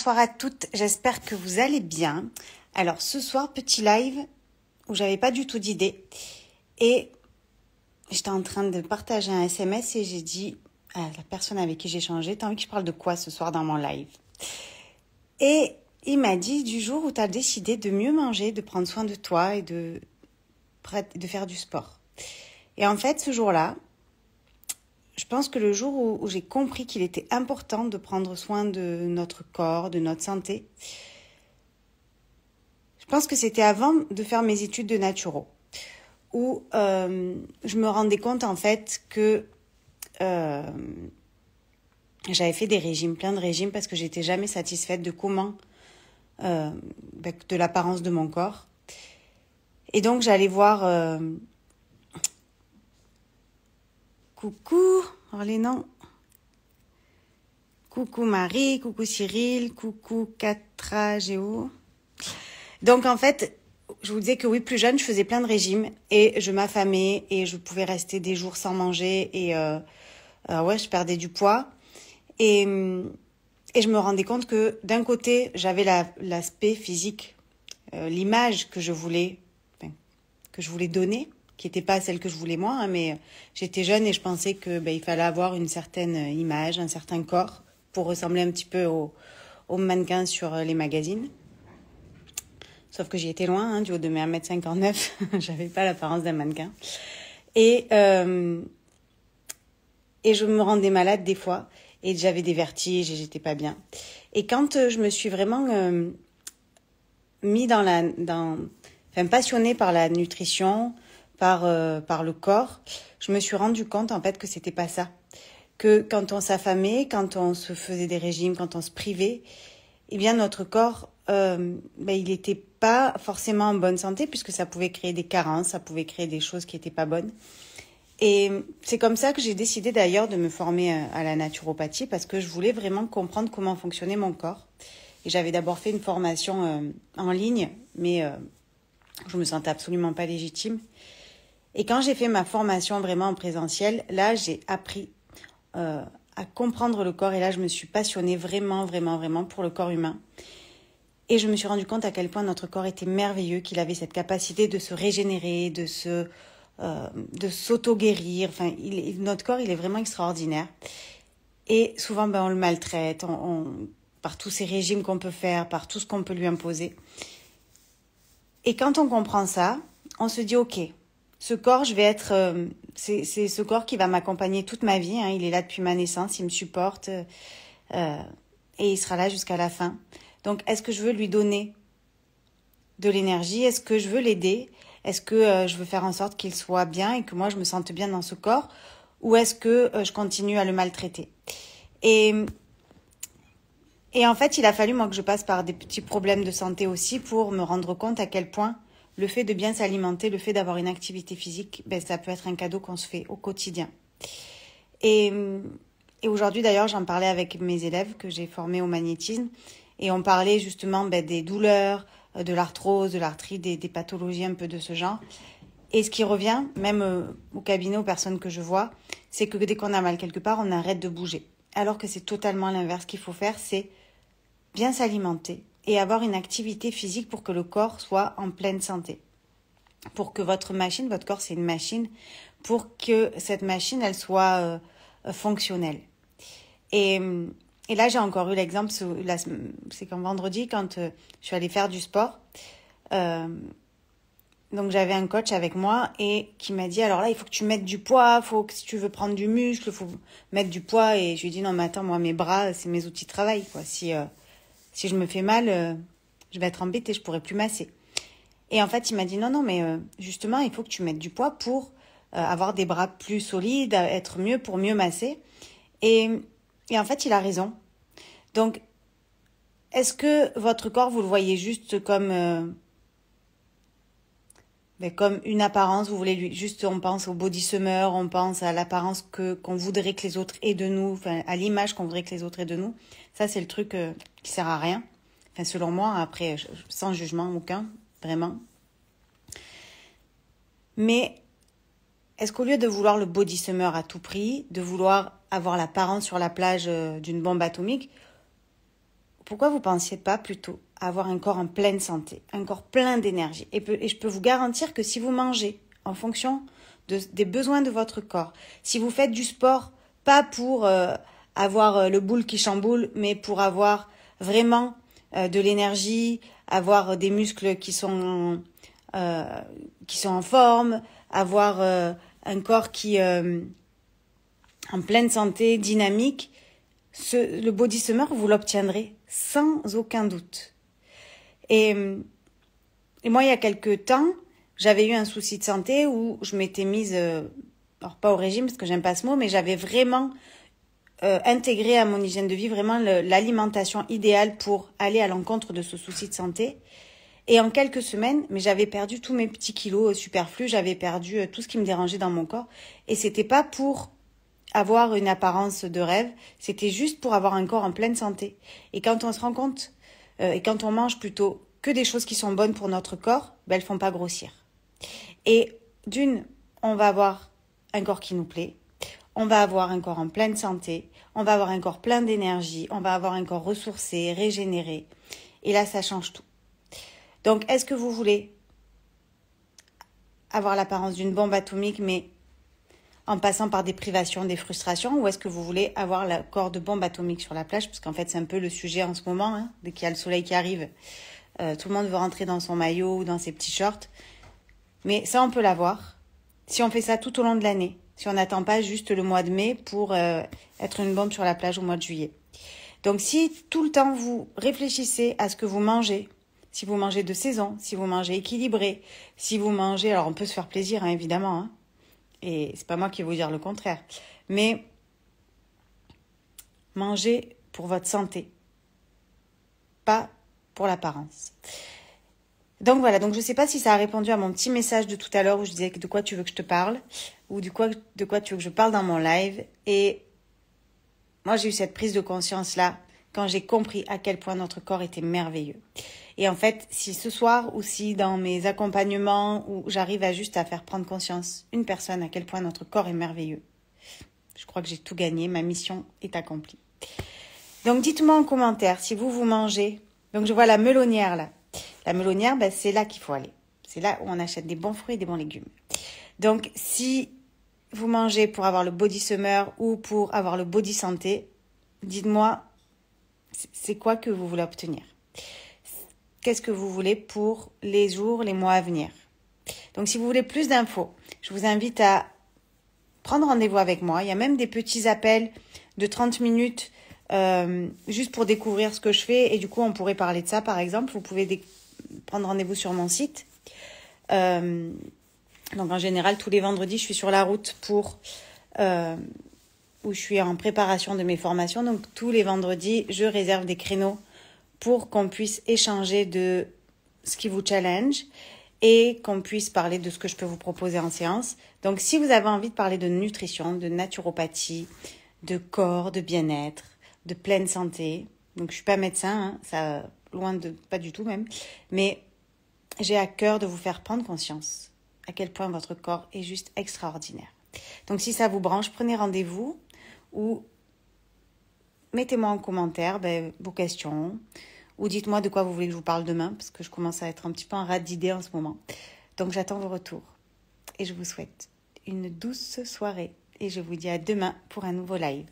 bonsoir à toutes, j'espère que vous allez bien. Alors ce soir, petit live où j'avais pas du tout d'idée et j'étais en train de partager un SMS et j'ai dit à la personne avec qui j'ai échangé, t'as envie que je parle de quoi ce soir dans mon live? Et il m'a dit du jour où tu as décidé de mieux manger, de prendre soin de toi et de faire du sport. Et en fait, ce jour-là, je pense que le jour où j'ai compris qu'il était important de prendre soin de notre corps, de notre santé, je pense que c'était avant de faire mes études de naturo, où je me rendais compte en fait que j'avais fait des régimes, plein de régimes, parce que j'étais jamais satisfaite de comment, de l'apparence de mon corps. Et donc j'allais voir... Coucou, alors les noms. Coucou Marie, coucou Cyril, coucou Catra Géo. Donc en fait, je vous disais que oui, plus jeune, je faisais plein de régimes et je m'affamais et je pouvais rester des jours sans manger et je perdais du poids. Et je me rendais compte que d'un côté, j'avais l'aspect physique, l'image que je voulais donner, qui n'était pas celle que je voulais moi, hein, mais j'étais jeune et je pensais que il fallait avoir une certaine image, un certain corps pour ressembler un petit peu aux mannequins sur les magazines. Sauf que j'y étais loin, hein, du haut de mes 1m59, j'avais pas l'apparence d'un mannequin. Et je me rendais malade des fois et j'avais des vertiges et j'étais pas bien. Et quand je me suis vraiment passionnée par la nutrition, par le corps, je me suis rendu compte en fait que c'était pas ça. Que quand on s'affamait, quand on se faisait des régimes, quand on se privait, eh bien notre corps, il n'était pas forcément en bonne santé puisque ça pouvait créer des carences, ça pouvait créer des choses qui n'étaient pas bonnes. Et c'est comme ça que j'ai décidé d'ailleurs de me former à la naturopathie parce que je voulais vraiment comprendre comment fonctionnait mon corps. Et j'avais d'abord fait une formation en ligne, mais je me sentais absolument pas légitime. Et quand j'ai fait ma formation vraiment en présentiel, là, j'ai appris à comprendre le corps. Et là, je me suis passionnée vraiment, vraiment, vraiment pour le corps humain. Et je me suis rendu compte à quel point notre corps était merveilleux, qu'il avait cette capacité de se régénérer, de s'auto-guérir. Enfin, notre corps, il est vraiment extraordinaire. Et souvent, on le maltraite par tous ces régimes qu'on peut faire, par tout ce qu'on peut lui imposer. Et quand on comprend ça, on se dit, ok, ce corps, je vais être... c'est ce corps qui va m'accompagner toute ma vie. Hein, il est là depuis ma naissance, il me supporte et il sera là jusqu'à la fin. Donc, est-ce que je veux lui donner de l'énergie? Est-ce que je veux l'aider? Est-ce que je veux faire en sorte qu'il soit bien et que moi, je me sente bien dans ce corps? Ou est-ce que je continue à le maltraiter? Et en fait, il a fallu, moi, que je passe par des petits problèmes de santé aussi pour me rendre compte à quel point le fait de bien s'alimenter, le fait d'avoir une activité physique, ça peut être un cadeau qu'on se fait au quotidien. Et aujourd'hui, d'ailleurs, j'en parlais avec mes élèves que j'ai formés au magnétisme. Et on parlait justement des douleurs, de l'arthrose, de l'arthrite, des pathologies un peu de ce genre. Et ce qui revient, même au cabinet, aux personnes que je vois, c'est que dès qu'on a mal quelque part, on arrête de bouger. Alors que c'est totalement l'inverse qu'il faut faire, c'est bien s'alimenter et avoir une activité physique pour que le corps soit en pleine santé. Pour que votre corps c'est une machine, pour que cette machine, elle soit fonctionnelle. Et là, j'ai encore eu l'exemple, c'est qu'en vendredi, quand je suis allée faire du sport, donc j'avais un coach avec moi et qui m'a dit, alors là, il faut que tu mettes du poids, si tu veux prendre du muscle, il faut mettre du poids. Et je lui ai dit, non, mais attends, moi, mes bras, c'est mes outils de travail, quoi. Si je me fais mal, je vais être embêtée, je pourrai plus masser. Et en fait, il m'a dit, non, mais justement, il faut que tu mettes du poids pour avoir des bras plus solides, être mieux pour mieux masser. Et en fait, il a raison. Donc, est-ce que votre corps, vous le voyez juste comme une apparence? Vous voulez juste, on pense au body summer, on pense à l'apparence qu'on voudrait que les autres aient de nous, enfin à l'image qu'on voudrait que les autres aient de nous. Ça, c'est le truc qui sert à rien. Enfin, selon moi, après, sans jugement aucun, vraiment. Mais est-ce qu'au lieu de vouloir le body summer à tout prix, de vouloir avoir l'apparence sur la plage d'une bombe atomique, vous pourquoi vous ne pensiez pas plutôt avoir un corps en pleine santé, un corps plein d'énergie? Et je peux vous garantir que si vous mangez en fonction des besoins de votre corps, si vous faites du sport, pas pour avoir le boule qui chamboule, mais pour avoir vraiment de l'énergie, avoir des muscles qui sont en forme, avoir un corps qui en pleine santé, dynamique, le body summer, vous l'obtiendrez sans aucun doute. Et moi, il y a quelques temps, j'avais eu un souci de santé où je m'étais mise, alors pas au régime parce que j'aime pas ce mot, mais j'avais vraiment intégré à mon hygiène de vie vraiment l'alimentation idéale pour aller à l'encontre de ce souci de santé. Et en quelques semaines, mais j'avais perdu tous mes petits kilos superflus, j'avais perdu tout ce qui me dérangeait dans mon corps. Et c'était pas pour avoir une apparence de rêve, c'était juste pour avoir un corps en pleine santé. Et quand on se rend compte, et quand on mange plutôt que des choses qui sont bonnes pour notre corps, ben elles font pas grossir. Et d'une, on va avoir un corps qui nous plaît, on va avoir un corps en pleine santé, on va avoir un corps plein d'énergie, on va avoir un corps ressourcé, régénéré. Et là, ça change tout. Donc, est-ce que vous voulez avoir l'apparence d'une bombe atomique, mais en passant par des privations, des frustrations, ou est-ce que vous voulez avoir le corps de bombe atomique sur la plage? Parce qu'en fait, c'est un peu le sujet en ce moment, hein, dès qu'il y a le soleil qui arrive. Tout le monde veut rentrer dans son maillot ou dans ses petits shorts. Mais ça, on peut l'avoir si on fait ça tout au long de l'année. Si on n'attend pas juste le mois de mai pour être une bombe sur la plage au mois de juillet. Donc, si tout le temps vous réfléchissez à ce que vous mangez, si vous mangez de saison, si vous mangez équilibré, si vous mangez... Alors, on peut se faire plaisir, hein, évidemment, hein, et c'est pas moi qui vais vous dire le contraire. Mais mangez pour votre santé, pas pour l'apparence. Donc voilà, donc je ne sais pas si ça a répondu à mon petit message de tout à l'heure où je disais de quoi tu veux que je te parle, ou de quoi tu veux que je parle dans mon live. Et moi, j'ai eu cette prise de conscience-là quand j'ai compris à quel point notre corps était merveilleux. Et en fait, si ce soir ou si dans mes accompagnements où j'arrive à juste à faire prendre conscience une personne à quel point notre corps est merveilleux, je crois que j'ai tout gagné, ma mission est accomplie. Donc dites-moi en commentaire si vous mangez. Donc je vois la melonnière là. La melonnière, ben, c'est là qu'il faut aller. C'est là où on achète des bons fruits et des bons légumes. Donc si vous mangez pour avoir le body summer ou pour avoir le body santé, dites-moi c'est quoi que vous voulez obtenir. Qu'est-ce que vous voulez pour les jours, les mois à venir. Donc, si vous voulez plus d'infos, je vous invite à prendre rendez-vous avec moi. Il y a même des petits appels de 30 minutes juste pour découvrir ce que je fais. Et du coup, on pourrait parler de ça, par exemple. Vous pouvez prendre rendez-vous sur mon site. Donc, en général, tous les vendredis, je suis sur la route où je suis en préparation de mes formations. Donc, tous les vendredis, je réserve des créneaux pour qu'on puisse échanger de ce qui vous challenge et qu'on puisse parler de ce que je peux vous proposer en séance. Donc, si vous avez envie de parler de nutrition, de naturopathie, de corps, de bien-être, de pleine santé, donc je suis pas médecin, hein, ça loin de pas du tout même, mais j'ai à cœur de vous faire prendre conscience à quel point votre corps est juste extraordinaire. Donc, si ça vous branche, prenez rendez-vous ou mettez-moi en commentaire vos questions ou dites-moi de quoi vous voulez que je vous parle demain parce que je commence à être un petit peu en rate d'idées en ce moment. Donc j'attends vos retours et je vous souhaite une douce soirée et je vous dis à demain pour un nouveau live.